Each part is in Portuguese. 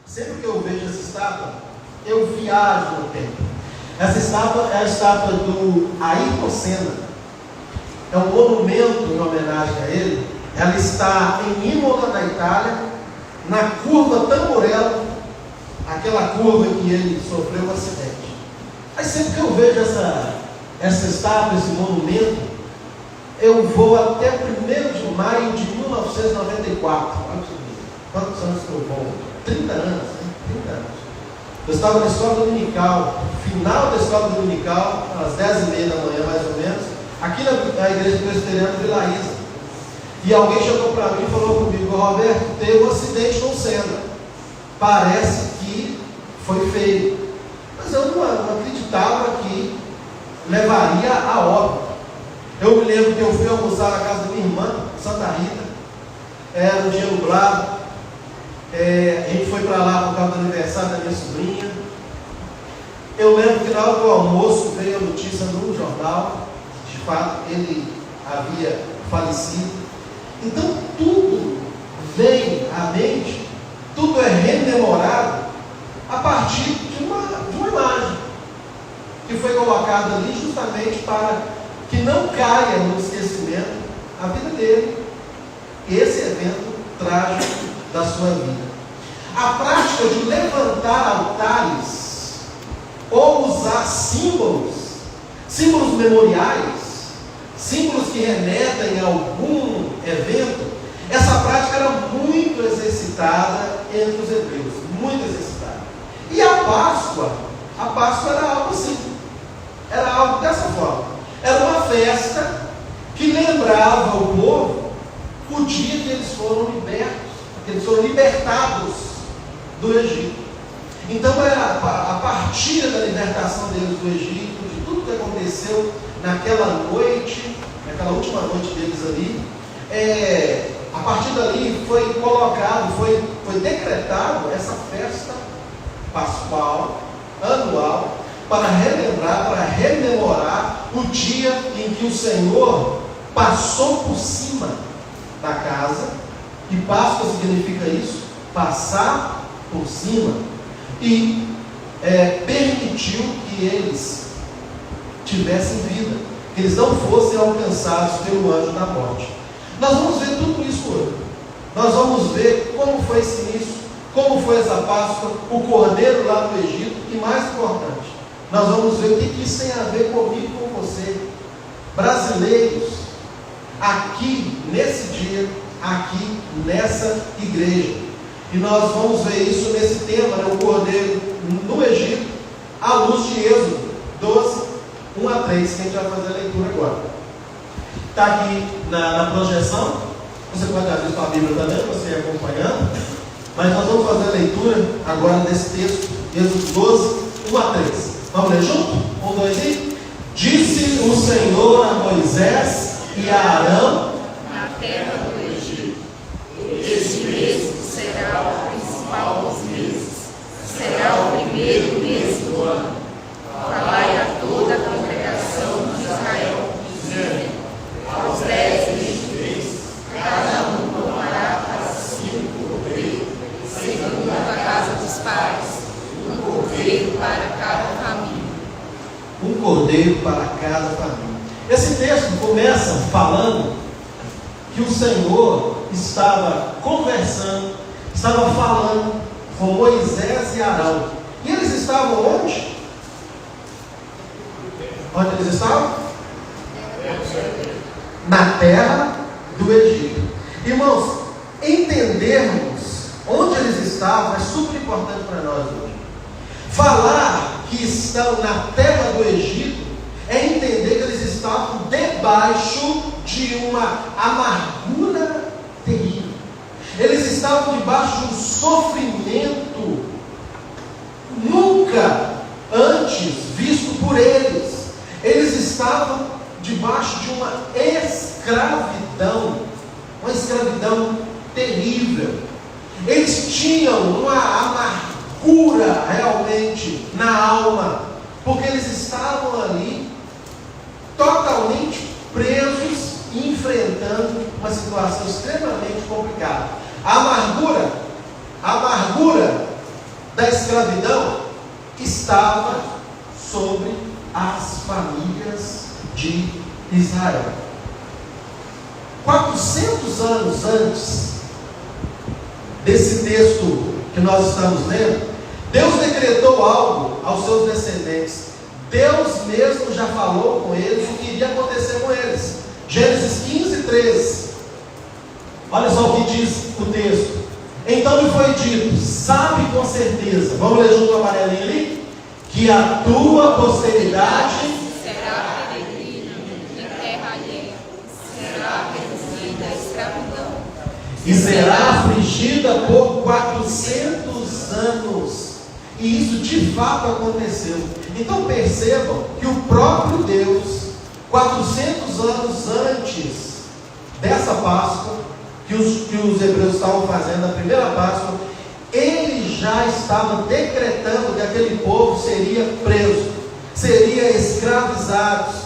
Sempre que eu vejo essa estátua, eu viajo no tempo. Essa estátua é a estátua do Ayrton Senna. É um monumento em homenagem a ele. Ela está em Imola, na Itália, na curva Tamburello, aquela curva que ele sofreu um acidente. Aí sempre que eu vejo essa estátua, esse monumento, eu vou até 1º de maio de 1994. Olha quantos anos que eu vou? 30 anos, né? 30 anos. Eu estava na escola dominical, final da escola dominical, às 10h30 da manhã mais ou menos, aqui na igreja presbiteriana de Vila Isa. E alguém chegou para mim e falou comigo: Roberto, teve um acidente com o Senna. Parece que foi feio. Mas eu não acreditava que levaria a óbito. Eu me lembro que eu fui almoçar na casa da minha irmã, Santa Rita. Era um dia nublado. A gente foi para lá por causa do aniversário da minha sobrinha. Eu lembro que na hora do almoço veio a notícia no jornal. De fato, ele havia falecido. Então tudo vem à mente, tudo é rememorado a partir de uma imagem que foi colocada ali justamente para que não caia no esquecimento a vida dele, esse evento trágico da sua vida. A prática de levantar altares ou usar símbolos memoriais, símbolos que remetem a algum evento, essa prática era muito exercitada entre os hebreus, muito exercitada. E a Páscoa era algo assim, era algo dessa forma. Era uma festa que lembrava o povo o dia que eles foram libertos, que eles foram libertados do Egito. Então era a partir da libertação deles do Egito, de tudo que aconteceu naquela noite, naquela última noite deles ali, a partir dali foi colocado, foi decretado essa festa pascual, anual, para relembrar, para rememorar o dia em que o Senhor passou por cima da casa, e Páscoa significa isso, passar por cima, e permitiu que eles tivessem vida, que eles não fossem alcançados pelo anjo da morte. Nós vamos ver tudo isso hoje. Nós vamos ver como foi esse início, como foi essa Páscoa, o cordeiro lá no Egito, e mais importante, nós vamos ver o que isso tem a ver comigo e com você, brasileiros, aqui nesse dia, aqui nessa igreja. E nós vamos ver isso nesse tema, né, o cordeiro no Egito, à luz de Êxodo 12, 1 a 3, que a gente vai fazer a leitura agora. Está aqui na projeção, você pode abrir sua Bíblia também, você acompanhando, mas nós vamos fazer a leitura agora desse texto, Êxodo 12, 1 a 3. Vamos ler junto? 1, 2 e... Disse o Senhor a Moisés e a Arão na terra do Egito: este mês será o principal dos meses, será o primeiro mês do ano. Falai a toda a congregação de Israel, dizendo: aos 10 dias, cada um tomará para si um cordeiro, segundo a casa dos pais, um cordeiro para cada família. Um cordeiro para cada família. Esse texto começa falando que o Senhor estava conversando, estava falando com Moisés e Arão. E eles estavam onde? Onde eles estavam? Na terra do Egito. Irmãos, entendermos onde eles estavam é super importante para nós hoje. Falar que estão na terra do Egito é entender que eles estavam debaixo de uma amargura terrível. Eles estavam debaixo de um sofrimento nunca antes visto por eles. Eles estavam debaixo de uma escravidão terrível. Eles tinham uma amargura realmente na alma, porque eles estavam ali totalmente presos e enfrentando uma situação extremamente complicada. A amargura da escravidão estava sobre as famílias de Israel. 400 anos antes desse texto que nós estamos lendo, Deus decretou algo aos seus descendentes. Deus mesmo já falou com eles o que iria acontecer com eles. Gênesis 15, 13. Olha só o que diz o texto. Então lhe foi dito, sabe com certeza, vamos ler junto o amarelinho ali, que a tua posteridade será peregrina em terra alheia, será reduzida à escravidão, e será afligida por 400 anos. E isso de fato aconteceu. Então percebam que o próprio Deus, 400 anos antes dessa Páscoa, que os hebreus estavam fazendo, a primeira Páscoa, ele já estava decretando que aquele povo seria preso, seria escravizados,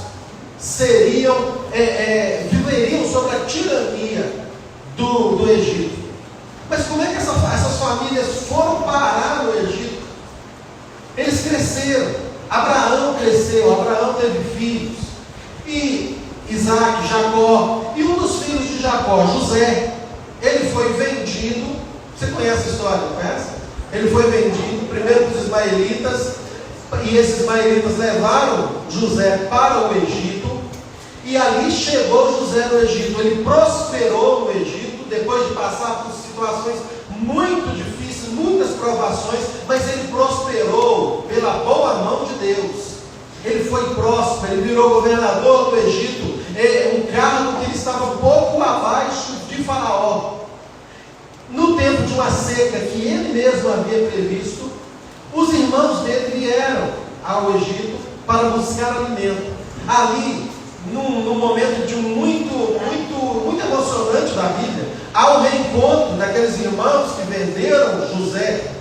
viveriam sob a tirania do Egito. Mas como é que essas famílias foram parar no Egito? Eles cresceram, Abraão cresceu, Abraão teve filhos, e Isaac, Jacó, e um dos filhos de Jacó, José, ele foi vendido. Você conhece a história, não conhece? Ele foi vendido primeiro para os ismaelitas, e esses ismaelitas levaram José para o Egito, e ali chegou José no Egito. Ele prosperou no Egito, depois de passar por situações muito difíceis, muitas provações, mas ele prosperou pela boa mão de Deus. Ele foi próspero, ele virou governador do Egito, um cargo que ele estava pouco abaixo de Faraó. No tempo de uma seca que ele mesmo havia previsto, os irmãos dele vieram ao Egito para buscar alimento. Ali, num momento de muito emocionante da Bíblia, há o reencontro daqueles irmãos que venderam José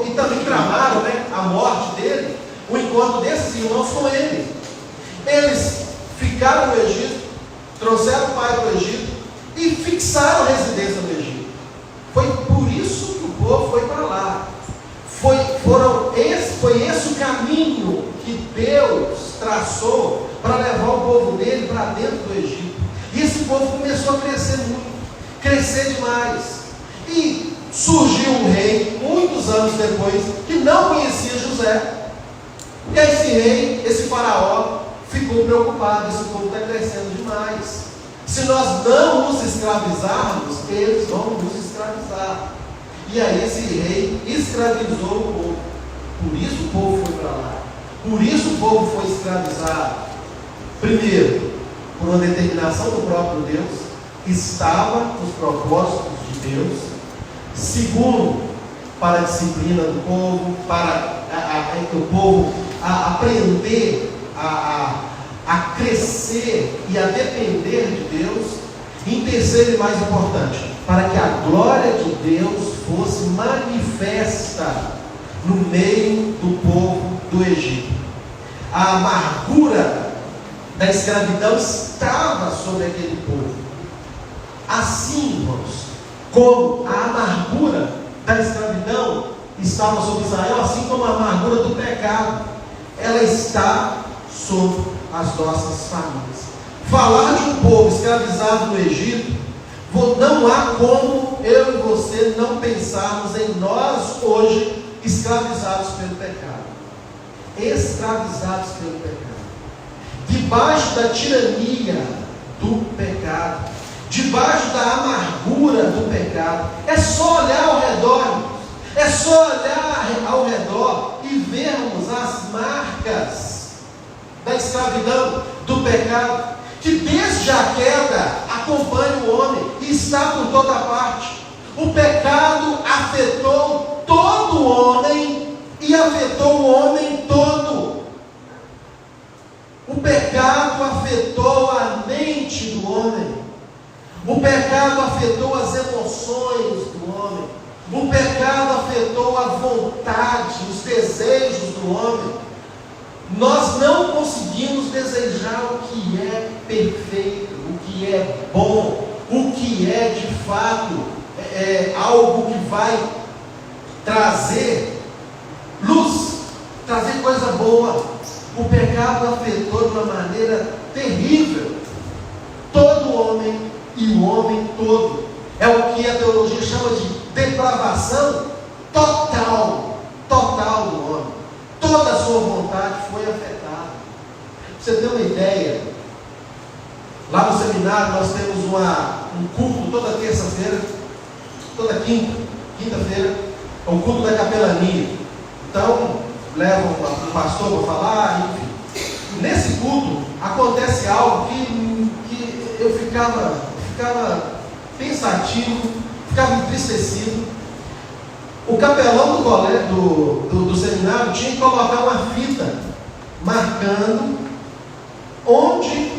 e também tramaram, a morte dele. O encontro desses irmãos com ele. Eles ficaram no Egito, trouxeram o pai para o Egito e fixaram residência no Egito. Foi por isso que o povo foi para lá. Foi esse o caminho que Deus traçou para levar o povo dele para dentro do Egito. E esse povo começou a crescer muito, crescer demais. E surgiu um rei, muitos anos depois, que não conhecia José. E esse rei, esse faraó, ficou preocupado. Esse povo está crescendo demais. Se nós não nos escravizarmos, eles vão nos escravizar. E aí esse rei escravizou o povo. Por isso o povo foi para lá. Por isso o povo foi escravizado. Primeiro, por uma determinação do próprio Deus, estava nos propósitos de Deus. Segundo, para a disciplina do povo, para que o povo aprender a crescer e a depender de Deus. Em terceiro e mais importante, para que a glória de Deus fosse manifesta no meio do povo do Egito. A amargura da escravidão estava sobre aquele povo. Assim, irmãos, como a amargura da escravidão estava sobre Israel, assim como a amargura do pecado, ela está sobre as nossas famílias. Falar de um povo escravizado no Egito, não há como eu e você não pensarmos em nós hoje escravizados pelo pecado. Escravizados pelo pecado. Debaixo da tirania do pecado. Debaixo da amargura do pecado. É só olhar ao redor. É só olhar ao redor e vermos as marcas da escravidão, do pecado, que desde a queda acompanha o homem e está por toda parte. O pecado afetou todo o homem e afetou o homem todo. O pecado afetou a mente do homem. O pecado afetou as emoções do homem. O pecado afetou a vontade, os desejos do homem. Nós não conseguimos desejar o que é perfeito, o que é bom, o que é de fato algo que vai trazer luz, trazer coisa boa. O pecado afetou de uma maneira terrível todo homem e o homem todo. É o que a teologia chama de depravação total do homem. Toda a sua vontade foi afetada. Pra você ter uma ideia, lá no seminário nós temos um culto toda terça-feira, toda quinta-feira, é o culto da capelania. Então, levam um pastor para falar, enfim. Nesse culto acontece algo que eu ficava pensativo, ficava entristecido. O capelão do colégio, do seminário, tinha que colocar uma fita marcando onde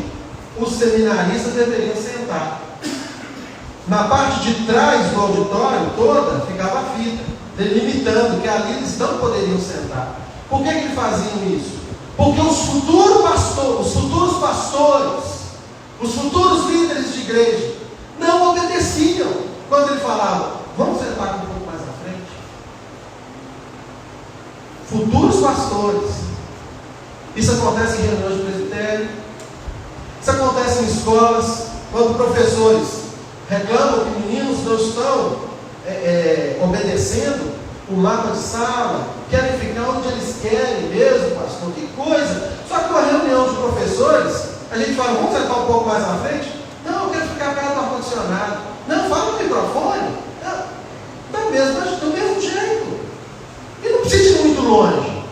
os seminaristas deveriam sentar. Na parte de trás do auditório toda ficava a fita, delimitando que ali eles não poderiam sentar. Por que eles faziam isso? Porque os futuros pastores, os futuros líderes de igreja, não obedeciam quando ele falava: vamos sentar um pouco mais à frente. Futuros pastores. Isso acontece em reuniões de presbitério, isso acontece em escolas, quando professores reclamam que meninos não estão obedecendo o mapa de sala, querem ficar onde eles querem mesmo, pastor, que coisa. Só que numa reunião de professores, a gente fala: vamos sentar um pouco mais à frente? Não, eu quero ficar perto do ar-condicionado. Não, fala no microfone. Do mesmo jeito. E não precisa ir muito longe.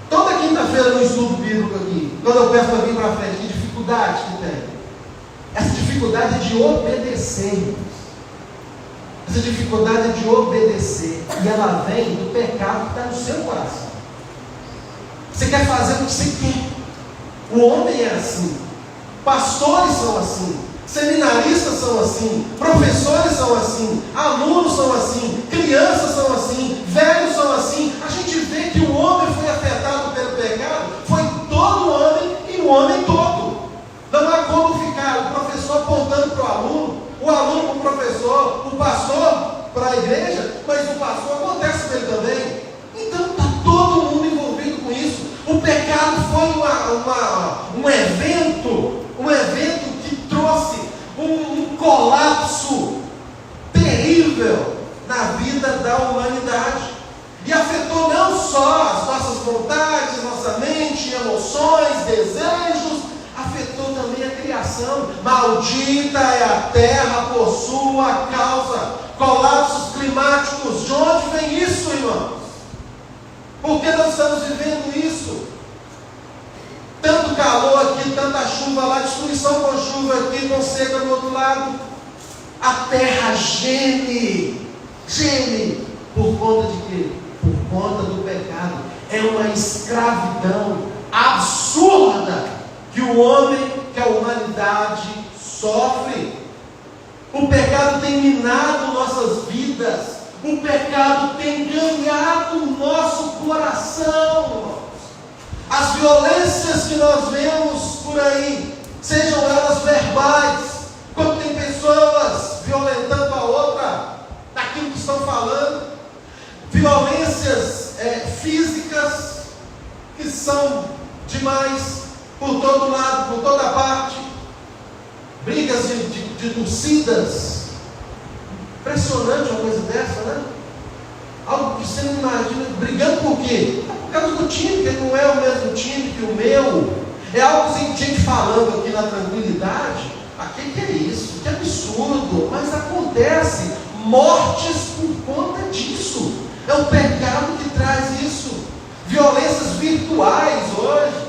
Toda quinta-feira no estudo bíblico aqui, quando eu peço para vir para frente, que dificuldade que tem. Essa dificuldade é de obedecer. Essa dificuldade é de obedecer. E ela vem do pecado que está no seu coração. Você quer fazer o que você quer. O homem é assim. Pastores são assim. Seminaristas são assim. Professores são assim. Alunos são assim. Crianças são assim. Velhos são assim. A gente vê que o homem foi afetado pelo pecado. Foi todo homem e o homem todo. Não há como ficar o professor apontando para o aluno para o professor, o pastor para a igreja, mas o pastor acontece com ele também. Então está todo mundo envolvido com isso. O pecado foi um evento que trouxe um colapso terrível na vida da humanidade. E afetou não só as nossas vontades, nossa mente, emoções, desejos, afetou também a criação. Maldita é a terra por sua causa. Colapsos climáticos. De onde vem isso, irmãos? Por que nós estamos vivendo isso? Tanto calor aqui, tanta chuva lá, destruição com chuva aqui, com seca do outro lado. A terra geme. Por conta de quê? Por conta do pecado. É uma escravidão absurda que o homem, que a humanidade sofre. O pecado tem minado nossas vidas. O pecado tem ganhado o nosso coração. As violências que nós vemos por aí, sejam elas verbais, quando tem pessoas violentando a outra, daquilo que estão falando, violências físicas, que são demais, por todo lado, por toda parte, brigas de torcidas. Impressionante uma coisa dessa, né? Algo que você não imagina. Brigando por quê? Por causa do time, que não é o mesmo time que o meu. É algo assim, gente falando aqui na tranquilidade. Que é isso? Que absurdo! Mas acontece mortes por conta disso. É o pecado que traz isso. Violências virtuais hoje,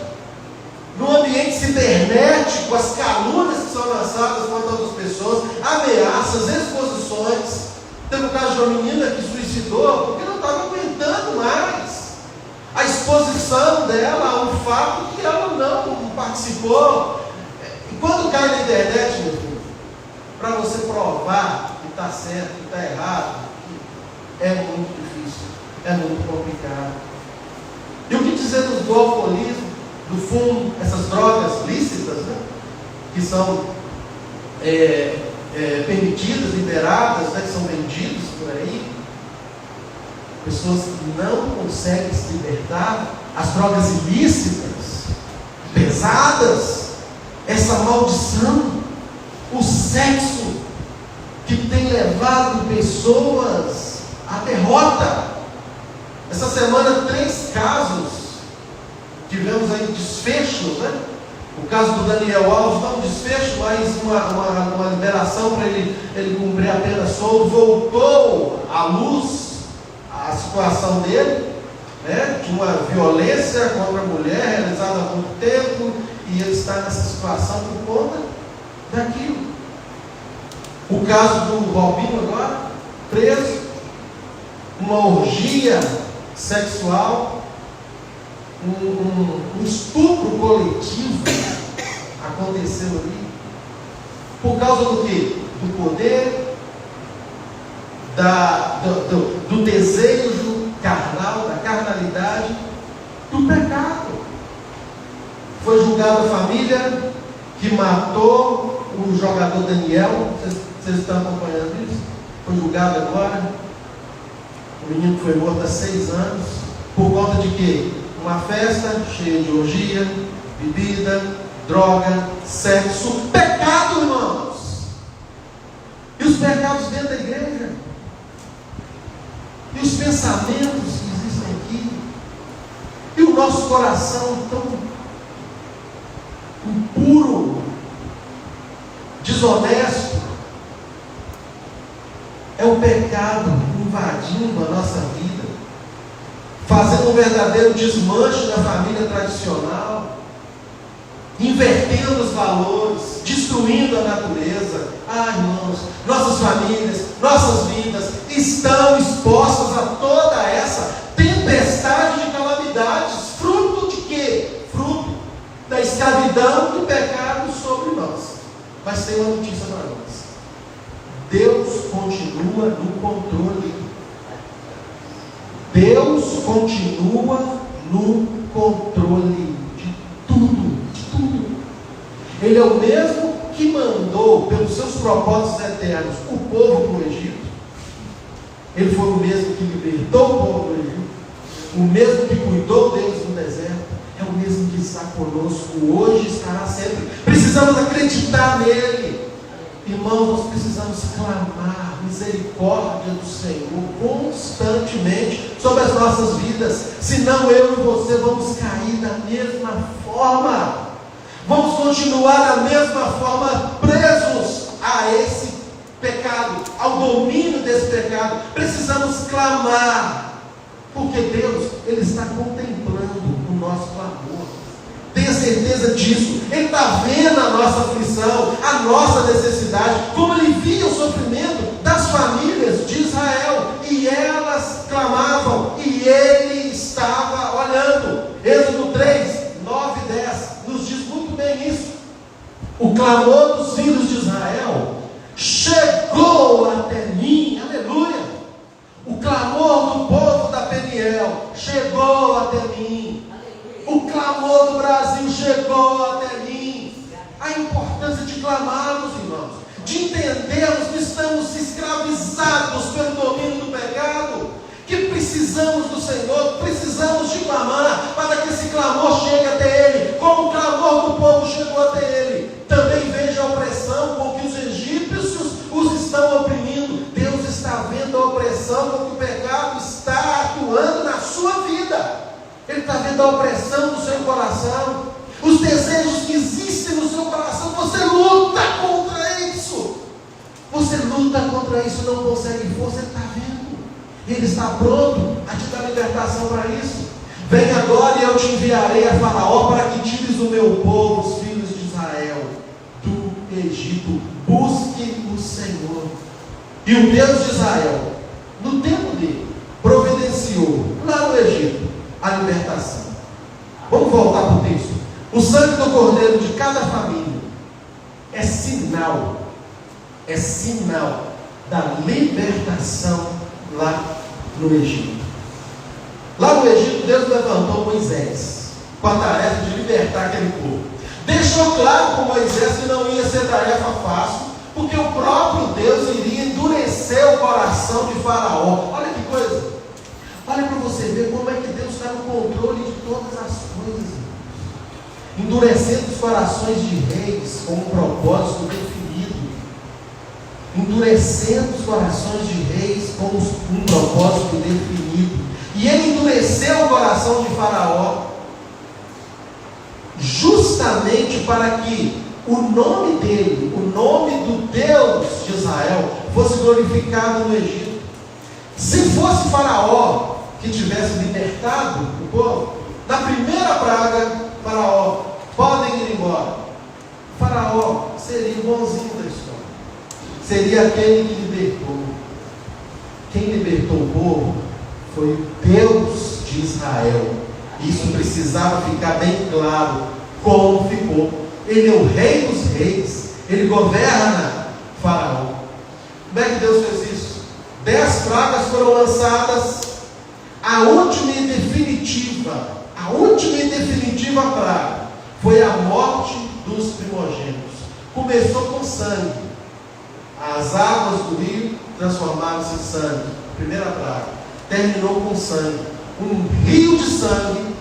no ambiente cibernético, as calúnias que são lançadas contra outras pessoas, ameaças, exposições. Teve o caso de uma menina que suicidou porque não estava aguentando mais a exposição dela a um fato que ela não participou. E quando cai na internet, meu filho, para você provar que está certo, que está errado, é muito difícil, é muito complicado. E o que dizer do alcoolismo, do fumo, essas drogas lícitas, né, que são permitidas, liberadas, né, que são vendidas por aí? pessoas que não conseguem se libertar, as drogas ilícitas, pesadas, essa maldição, o sexo que tem levado pessoas à derrota. Essa semana 3 casos, tivemos aí desfechos, né? O caso do Daniel Alves, não um desfecho, mas uma liberação para ele cumprir a pena solto. Voltou à luz a situação dele, né? De uma violência contra a mulher realizada há muito tempo, e ele está nessa situação por conta daquilo. O caso do Robinho agora, preso, uma orgia sexual, um estupro coletivo aconteceu ali, por causa do quê? Do poder, do desejo carnal, da carnalidade, do pecado. Foi julgada a família que matou o jogador Daniel. Vocês estão acompanhando isso? Foi julgado agora. O menino foi morto há 6 anos. Por conta de quê? Uma festa cheia de orgia, bebida, droga, sexo, pecado, irmãos. E os pecados dentro da igreja. E os pensamentos que existem aqui. E o nosso coração tão impuro, desonesto. É o pecado invadindo a nossa vida, fazendo um verdadeiro desmanche da família tradicional, invertendo os valores, destruindo a natureza. Irmãos, nossas famílias, nossas vidas estão expostas a toda essa tempestade de calamidades. Fruto de quê? Fruto da escravidão do pecado sobre nós. Mas tem uma notícia para nós: Deus continua no controle. Deus continua no controle de tudo, de tudo. Ele é o mesmo que mandou, pelos seus propósitos eternos, o povo para o Egito. Ele foi o mesmo que libertou o povo do Egito, o mesmo que cuidou deles no deserto. É o mesmo que está conosco hoje e estará sempre. Precisamos acreditar nele. Irmãos, nós precisamos clamar misericórdia do Senhor constantemente sobre as nossas vidas. Senão eu e você vamos cair da mesma forma. Vamos continuar da mesma forma presos a esse pecado, ao domínio desse pecado. Precisamos clamar, porque Deus, Ele está contemplando o nosso clamor. Tenha certeza disso. Ele está vendo a nossa aflição, a nossa necessidade, como Ele via o sofrimento das famílias de Israel, e elas clamavam, e Ele estava olhando. Êxodo 3, 9 e 10 nos diz muito bem isso. O clamor dos filhos de Israel chegou até mim. Aleluia. O clamor do povo da Peniel chegou até mim. O clamor do Brasil chegou até mim. A importância de clamarmos, irmãos, de entendermos que estamos escravizados pelo domínio do pecado, que precisamos do Senhor, precisamos de clamar, para que esse clamor chegue até Ele, como o clamor do povo chegou até Ele. Também veja a opressão com que os egípcios os estão oprimindo. Deus está vendo a opressão com que o pecado está atuando na sua vida. Ele está vendo a opressão do seu coração, os desejos que existem no seu coração. Você luta contra isso. Você luta contra isso, não consegue força. Ele está vendo. Ele está pronto a te dar libertação para isso. Vem agora e eu te enviarei a Faraó para que tires o meu povo, os filhos de Israel, do Egito. Busque o Senhor. E o Deus de Israel, no tempo dele, providenciou lá no Egito a libertação. Vamos voltar para o texto. O sangue do cordeiro de cada família é sinal da libertação lá no Egito. Lá no Egito, Deus levantou Moisés com a tarefa de libertar aquele povo. Deixou claro para Moisés que não ia ser tarefa fácil, porque o próprio Deus iria endurecer o coração de Faraó. Olha que coisa! tinha o controle de todas as coisas, endurecendo os corações de reis com um propósito definido, endurecendo os corações de reis com um propósito definido. E ele endureceu o coração de Faraó justamente para que o nome dele, o nome do Deus de Israel, fosse glorificado no Egito. Se fosse Faraó que tivesse libertado o povo, na primeira praga, Faraó, podem ir embora. Faraó seria o bonzinho da história, seria aquele que libertou. Quem libertou o povo foi o Deus de Israel. Isso precisava ficar bem claro, como ficou. Ele é o rei dos reis, ele governa Faraó. Como é que Deus fez isso? 10 pragas foram lançadas. A última e definitiva praga foi a morte dos primogênitos. Começou com sangue. As águas do rio transformaram-se em sangue. Primeira praga. Terminou com sangue. Um rio de sangue,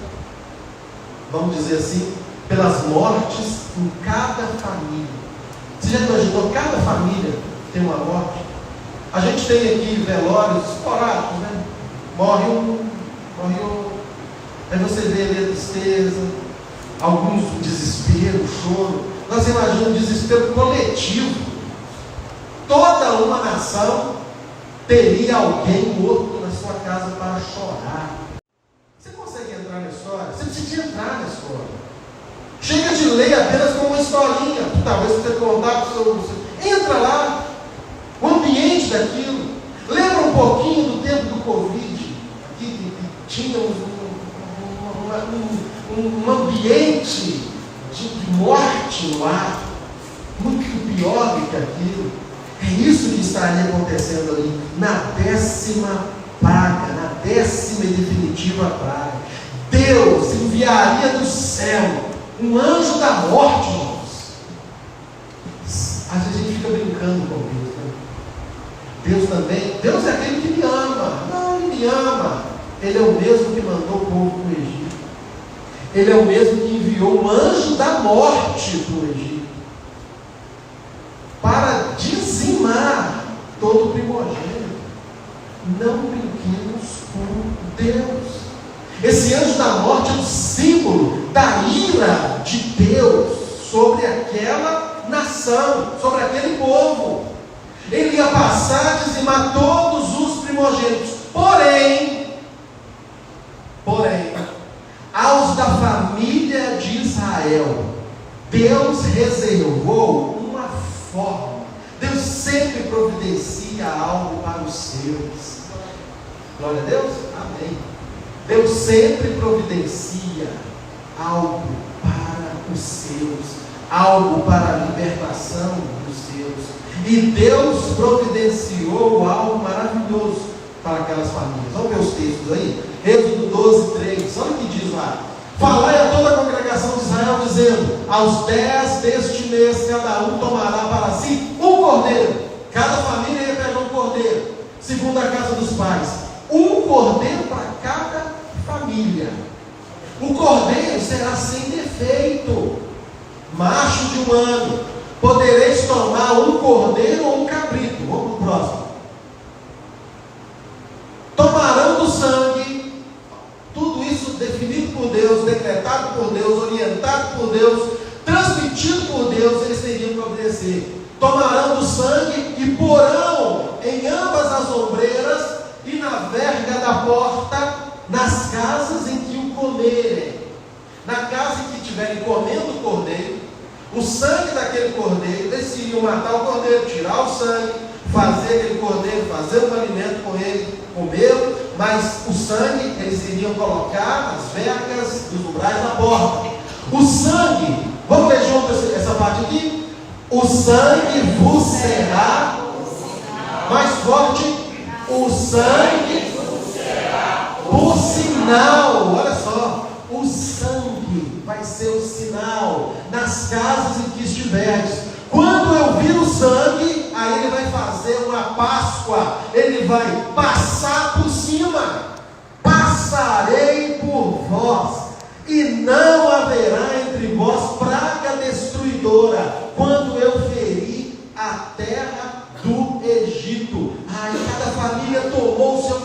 vamos dizer assim, pelas mortes em cada família. Você já imaginou? Cada família tem uma morte. A gente tem aqui velórios esporádicos, né? Morre um. Aí você vê ali a tristeza, alguns o desespero, o choro. Nós imaginamos um desespero coletivo. Toda uma nação teria alguém morto na sua casa para chorar. Você consegue entrar na história? Você precisa entrar na história. Chega de ler apenas como uma historinha. Talvez você contar para o seu. Entra lá. O ambiente daquilo. Lembra um pouquinho do tempo do Covid. Aqui que tinha um ambiente de morte no ar. Muito pior do que aquilo. É isso que estaria acontecendo ali. Na 10ª praga. Na 10ª e definitiva praga. Deus enviaria do céu um anjo da morte, irmãos. Às vezes a gente fica brincando com Deus, né? Deus também, Deus é aquele que me ama. Não, Ele me ama. Ele é o mesmo que mandou o povo para o Egito. Ele é o mesmo que enviou um anjo da morte para o Egito, para dizimar todo o primogênito. Não brinquemos com Deus. Esse anjo da morte é um símbolo da ira de Deus sobre aquela nação, sobre aquele povo. Ele ia passar a dizimar todos os primogênitos. Porém, aos da família de Israel, Deus reservou uma forma. Deus sempre providencia algo para os seus. Glória a Deus? Amém. Deus sempre providencia algo para os seus, algo para a libertação dos seus. E Deus providenciou algo maravilhoso para aquelas famílias. Vamos ver os textos aí? Êxodo 12, 3. Olha o que diz lá. Falai a toda a congregação de Israel, dizendo: aos 10 deste mês, cada um tomará para si um cordeiro. Cada família ia pegar um cordeiro, segundo a casa dos pais. Um cordeiro para cada família. O cordeiro será sem defeito, macho de 1 ano. Podereis tomar um cordeiro ou um cabrito. Vamos para o próximo. Tomarão do sangue. Tudo isso definido por Deus, decretado por Deus, orientado por Deus, transmitido por Deus. Eles teriam que obedecer. Tomarão do sangue e porão em ambas as ombreiras e na verga da porta, nas casas em que o comerem. Na casa em que estiverem comendo o cordeiro, o sangue daquele cordeiro, eles iriam matar o cordeiro, tirar o sangue, fazer aquele cordeiro, fazer um alimento com ele, comê-lo, mas o sangue eles iriam colocar nas vergas dos umbrais da porta. O sangue, vamos ler junto essa parte aqui? O sangue vos será, mais forte, o sangue vos será por sinal. Olha só, o sangue vai ser o sinal nas casas em que estiveres. Quando eu vir o sangue, aí ele vai fazer uma Páscoa, ele vai passar por cima. Passarei por destruidora, quando eu feri a terra do Egito. Cada família tomou o seu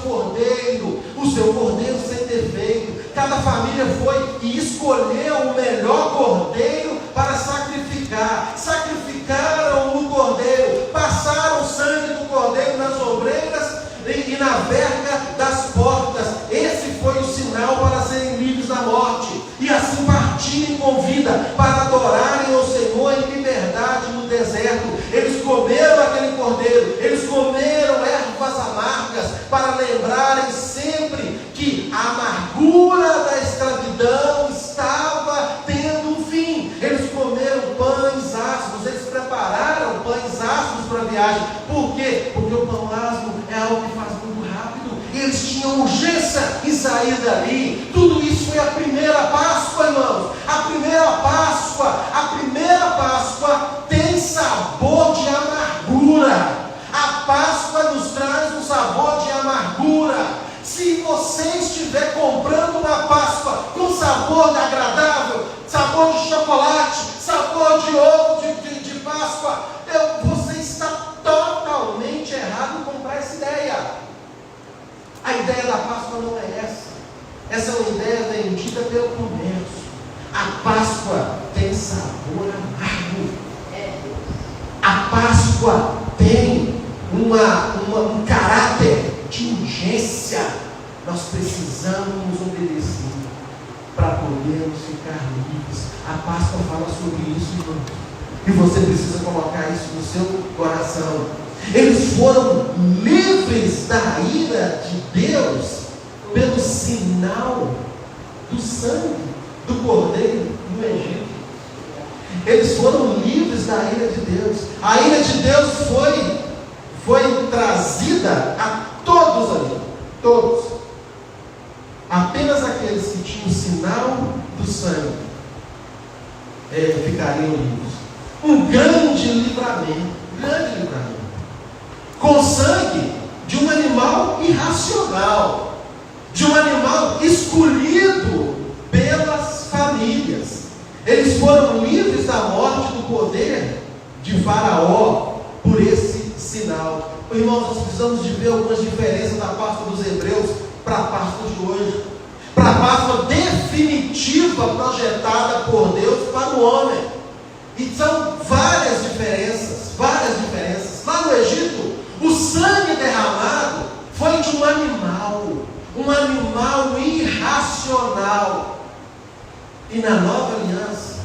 cordeiro sem defeito. Cada família foi e escolheu o melhor cordeiro para sacrificar. Sacrificaram o cordeiro, passaram o sangue do cordeiro nas ombreiras e na verga das portas. Esse foi o sinal para serem livres da morte, e assim partirem com vida para adorarem ao Senhor em liberdade no deserto. Eles comeram aquele cordeiro, eles comeram ervas amargas, para lembrarem sempre que a amargura da escravidão estava tendo um fim. Eles comeram pães áspros, eles prepararam pães áspros para a viagem. Por quê? Porque o pão áspero é algo que faz muito rápido, e eles tinham urgência em sair dali. Tudo isso foi a primeira Páscoa, irmãos. A primeira Páscoa tem sabor de amargura. A Páscoa nos traz um sabor de amargura. Se você estiver comprando uma Páscoa com sabor agradável, sabor de chocolate, sabor de ovo de Páscoa, você está totalmente errado em comprar essa ideia. A ideia da Páscoa não é essa. Essa é uma ideia vendida pelo comércio. A Páscoa tem sabor amargo. A Páscoa tem um caráter de urgência. Nós precisamos obedecer para podermos ficar livres. A Páscoa fala sobre isso, irmão. E você precisa colocar isso no seu coração. Eles foram livres da ira de Deus pelo sinal do sangue do cordeiro no Egito. Eles foram livres da ira de Deus. A ira de Deus foi trazida a todos ali. Todos. Apenas aqueles que tinham o sinal do sangue ficariam livres. Um grande livramento. Com sangue de um animal irracional, de um animal escolhido pelas famílias. Eles foram livres da morte do poder de Faraó por esse sinal. Irmãos, nós precisamos de ver algumas diferenças da Páscoa dos Hebreus para a Páscoa de hoje, para a Páscoa definitiva projetada por Deus para o homem. E são várias diferenças. Lá no Egito, o sangue derramado foi de um animal irracional. E na nova aliança,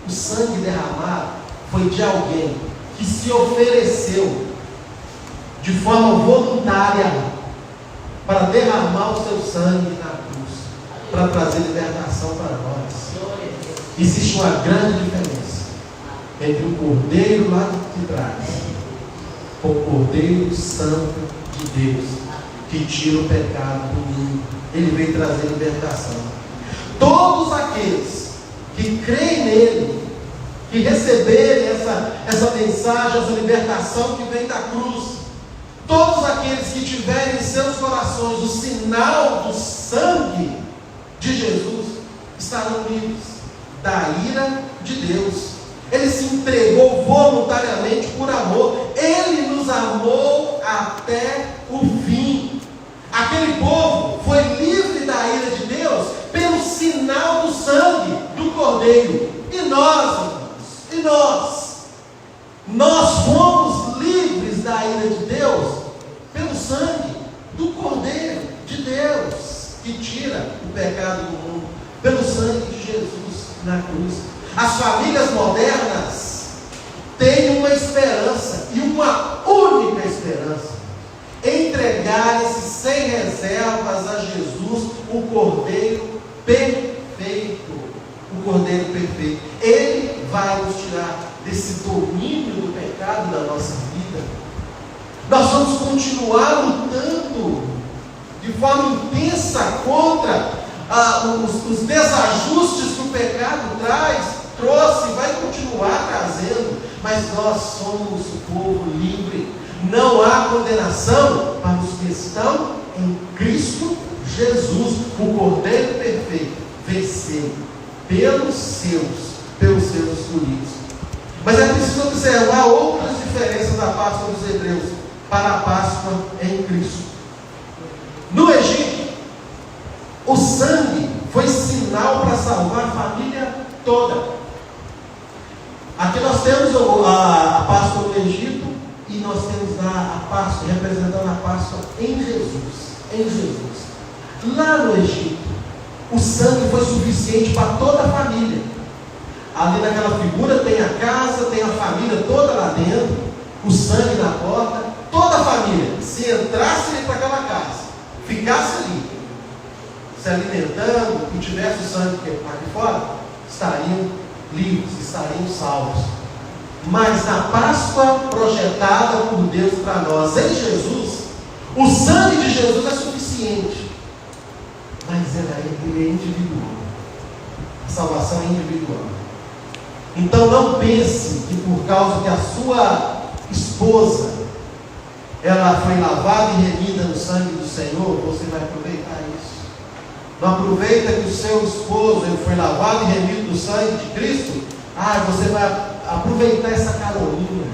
o sangue derramado foi de alguém que se ofereceu de forma voluntária para derramar o seu sangue na cruz, para trazer libertação para nós. Existe uma grande diferença entre o Cordeiro lá de trás com o Cordeiro Santo de Deus, que tira o pecado do mundo. Ele veio trazer libertação. Todos aqueles que creem nele, que receberem essa mensagem, essa libertação que vem da cruz, todos aqueles que tiverem em seus corações o sinal do sangue de Jesus, estarão livres da ira de Deus. Ele se entregou voluntariamente por amor. Ele nos amou até o fim. Aquele povo foi livre da ira de Deus pelo sinal do sangue do Cordeiro. E nós, irmãos, nós fomos livres da ira de Deus pelo sangue do Cordeiro de Deus, que tira o pecado do mundo, pelo sangue de Jesus na cruz. As famílias modernas têm uma esperança, e uma única esperança: entregarem-se sem reservas a Jesus, o Cordeiro perfeito. O Cordeiro perfeito. Ele vai nos tirar desse domínio do pecado da nossa vida. Nós vamos continuar lutando de forma intensa contra os desajustes que o pecado trouxe e vai continuar trazendo, mas nós somos o povo livre. Não há condenação para os que estão em Cristo Jesus. O Cordeiro perfeito venceu pelos seus escolhidos. Mas é preciso observar outras diferenças da Páscoa dos hebreus para a Páscoa em Cristo. No Egito, o sangue foi sinal para salvar a família toda. Aqui nós temos a Páscoa no Egito e nós temos a Páscoa, representando a Páscoa em Jesus. Em Jesus. Lá no Egito, o sangue foi suficiente para toda a família. Ali naquela figura tem a casa, tem a família toda lá dentro, o sangue na porta, toda a família, se entrasse para aquela casa, ficasse ali, se alimentando e tivesse o sangue aqui fora, estariam livres, estariam salvos. Mas na Páscoa projetada por Deus para nós em Jesus, o sangue de Jesus é suficiente, mas ele é individual. A salvação é individual. Então não pense que por causa que a sua esposa ela foi lavada e remida no sangue do Senhor, você vai aproveitar isso. Não aproveita que o seu esposo ele foi lavado e remido no sangue de Cristo. Você vai aproveitar essa carolinha.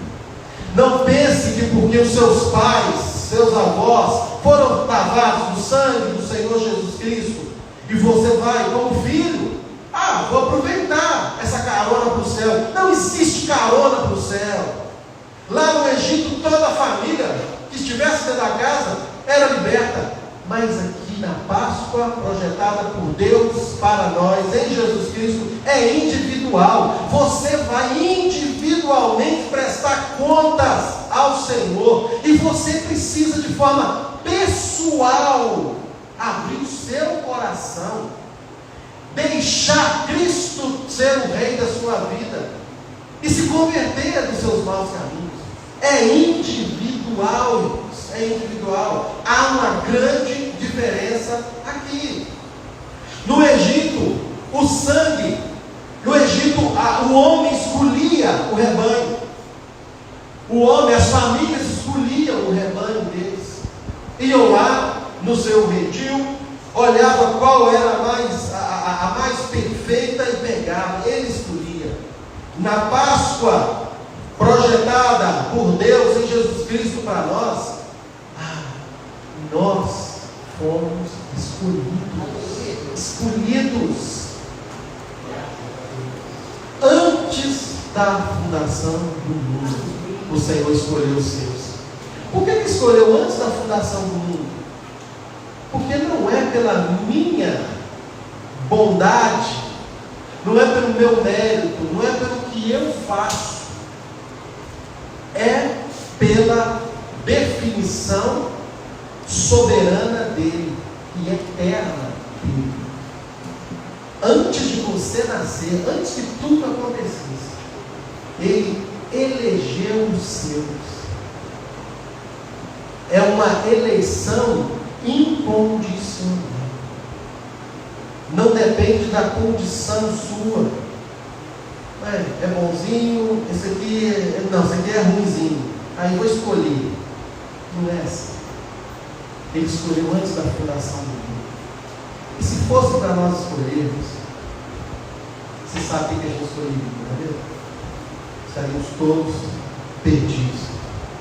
Não pense que porque os seus pais, seus avós foram lavados no sangue do Senhor Jesus Cristo e você vai como filho, vou aproveitar essa carona para o céu. Não existe carona para o céu. Lá no Egito toda a família que estivesse dentro da casa era liberta, mas aqui na Páscoa projetada por Deus para nós em Jesus Cristo é individual. Você vai individualmente prestar contas ao Senhor e você precisa de forma pessoal abrir o seu coração, deixar Cristo ser o rei da sua vida e se converter dos seus maus caminhos. É individual, irmãos, é individual. Há uma grande diferença aqui. No Egito, o sangue, no Egito, o homem escolhia o rebanho. O homem, as famílias escolhiam o rebanho deles. Iam lá no seu redil, olhava qual era a mais perfeita e pegava. Ele escolhia. Na Páscoa projetada por Deus em Jesus Cristo para nós, nós fomos escolhidos antes da fundação do mundo. O Senhor escolheu os seus. Por que Ele escolheu antes da fundação do mundo? Porque não é pela minha bondade, não é pelo meu mérito, não é pelo que eu faço, é pela definição soberana dele e eterna dele. Antes de você nascer, antes que tudo acontecesse, ele elegeu os seus. É uma eleição incondicional. Não depende da condição sua. É bonzinho, esse aqui é ruimzinho. Aí vou escolher. Não é assim. Ele escolheu antes da fundação do mundo. E se fosse para nós escolhermos, você sabe o que a gente escolheria, não é mesmo? Estaríamos todos perdidos.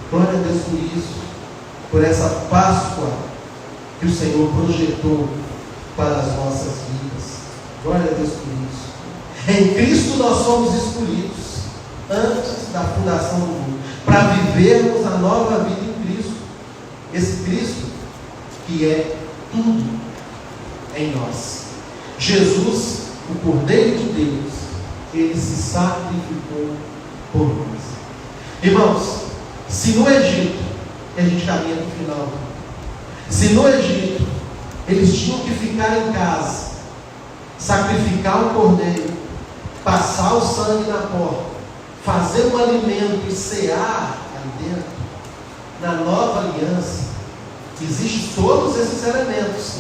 Glória a Deus por isso, por essa Páscoa que o Senhor projetou para as nossas vidas. Glória a Deus por isso. Em Cristo nós somos escolhidos antes da fundação do mundo, para vivermos a nova vida em Cristo. Esse Cristo que é tudo em nós. Jesus, o Cordeiro de Deus, ele se sacrificou por nós. Irmãos, se no Egito, e a gente caminha para o final, se no Egito eles tinham que ficar em casa, sacrificar um cordeiro, passar o sangue na porta, fazer um alimento e cear ali dentro, na nova aliança existem todos esses elementos.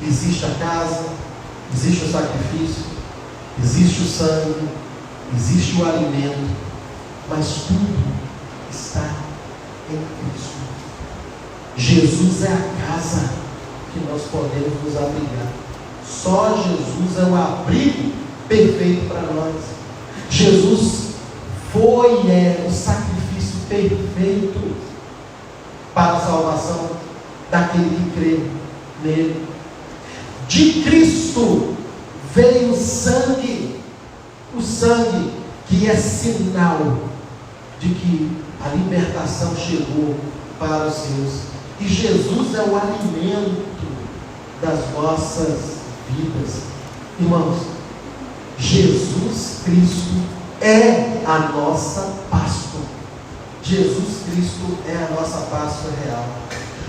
Existe a casa, existe o sacrifício, existe o sangue, existe o alimento, mas tudo está em Cristo. Jesus é a casa que nós podemos nos abrigar. Só Jesus é o abrigo perfeito para nós. Jesus foi e é o sacrifício perfeito para a salvação daquele que crê nele. De Cristo veio o sangue que é sinal de que a libertação chegou para os seus. E Jesus é o alimento das nossas vidas. Irmãos, Jesus Cristo é a nossa Páscoa. Jesus Cristo é a nossa Páscoa real.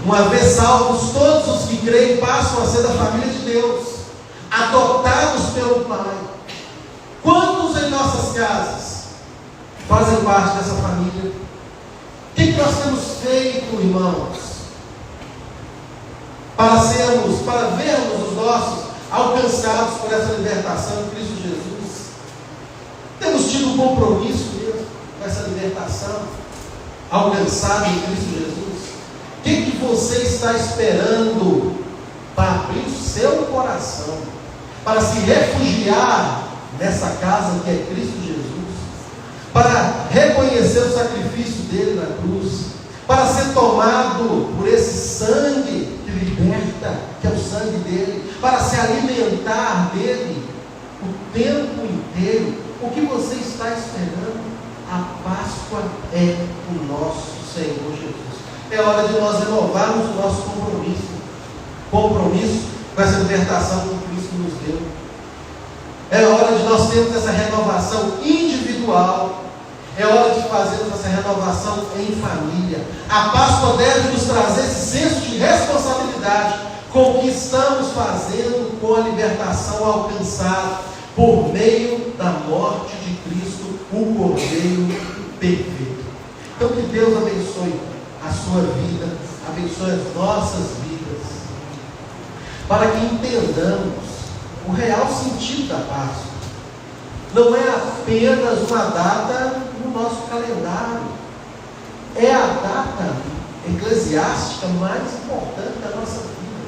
Uma vez salvos, todos os que creem passam a ser da família de Deus, adotados pelo Pai. Quantos em nossas casas fazem parte dessa família? O que nós temos feito, irmãos, para vermos os nossos alcançados por essa libertação em Cristo Jesus? Temos tido um compromisso mesmo com essa libertação alcançada em Cristo Jesus? O que você está esperando para abrir o seu coração, para se refugiar nessa casa que é Cristo Jesus, para reconhecer o sacrifício dele na cruz, para ser tomado por esse sangue que liberta, que é o sangue dele, para se alimentar dele o tempo inteiro? O que você está esperando? A Páscoa é o nosso Senhor Jesus. É hora de nós renovarmos o nosso compromisso com essa libertação que Cristo nos deu. É hora de nós termos essa renovação individual. É hora de fazermos essa renovação em família. A Páscoa deve nos trazer esse senso de responsabilidade com o que estamos fazendo com a libertação alcançada por meio da morte de Cristo, o Cordeiro perfeito. Então que Deus abençoe a sua vida, abençoe as nossas vidas, para que entendamos o real sentido da Páscoa. Não é apenas uma data no nosso calendário, é a data eclesiástica mais importante da nossa vida,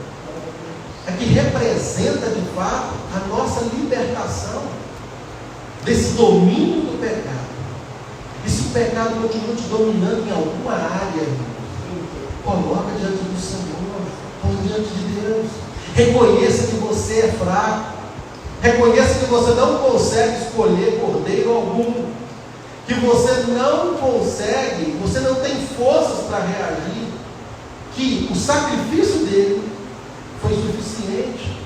é que representa de fato a nossa libertação desse domínio do pecado. E se o pecado continua te dominando em alguma área, coloca diante do Senhor, põe diante de Deus. Reconheça que você é fraco. Reconheça que você não consegue escolher cordeiro algum. Que você não consegue, você não tem forças para reagir. Que o sacrifício dele foi suficiente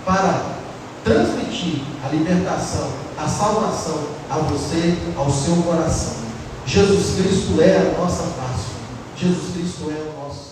para transmitir a libertação, a salvação a você, ao seu coração. Jesus Cristo é a nossa Páscoa. Jesus Cristo é o nosso